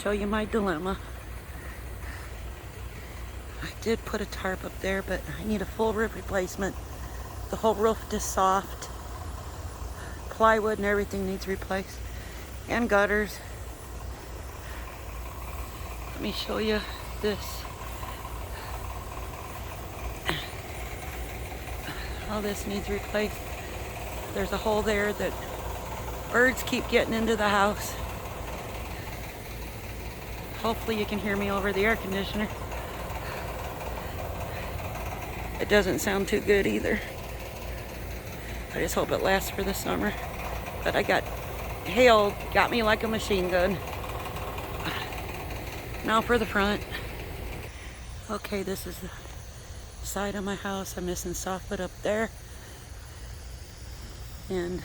show you my dilemma. I did put a tarp up there, but I need a full roof replacement. The whole roof is soft. Plywood and everything needs replaced. And gutters. Let me show you this. All this needs replaced. There's a hole there that birds keep getting into the house. Hopefully you can hear me over the air conditioner. It doesn't sound too good either. I just hope it lasts for the summer. But I got hail, got me like a machine gun. Now for the front. Okay, this is the side of my house. I'm missing soffit up there. And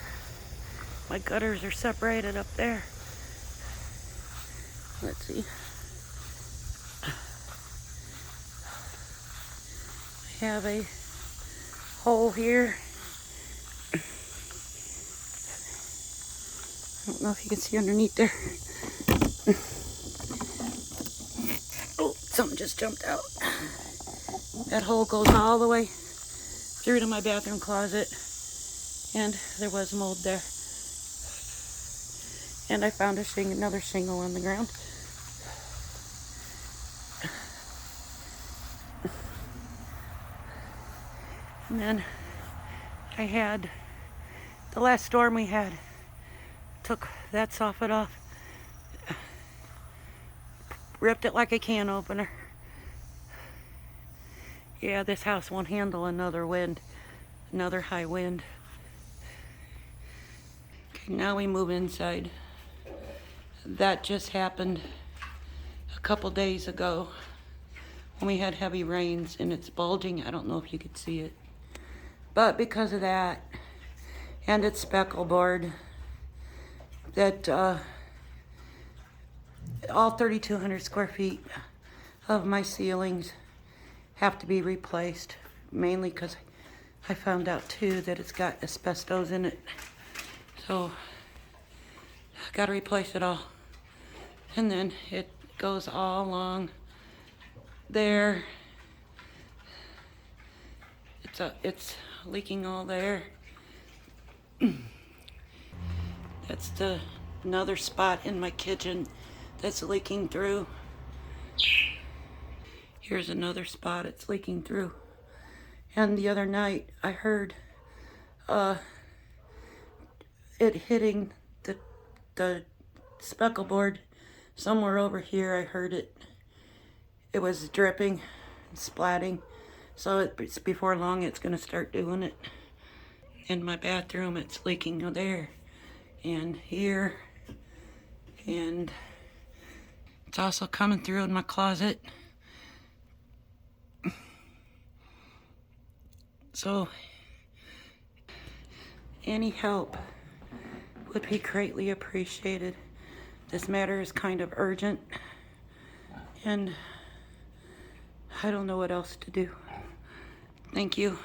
my gutters are separated up there. Let's see. I have a hole here. I don't know if you can see underneath there. Oh, something just jumped out. That hole goes all the way through to my bathroom closet. And there was mold there. And I found another shingle on the ground. And then I had, the last storm we had, took that soffit off, ripped it like a can opener. Yeah, this house won't handle another wind, another high wind. Okay, now we move inside. That just happened a couple days ago when we had heavy rains, and it's bulging. I don't know if you could see it. But because of that, and it's speckle board, that all 3,200 square feet of my ceilings have to be replaced, mainly because I found out too that it's got asbestos in it. So I gotta replace it all. And then it goes all along there. It's leaking all there. That's another spot in my kitchen that's leaking through. Here's another spot it's leaking through. And the other night I heard it hitting the speckle board somewhere over here. I heard it. It was dripping and splatting. So it's before long it's gonna start doing it. In my bathroom it's leaking there and here, and it's also coming through in my closet. So any help would be greatly appreciated. This matter is kind of urgent, and I don't know what else to do. Thank you.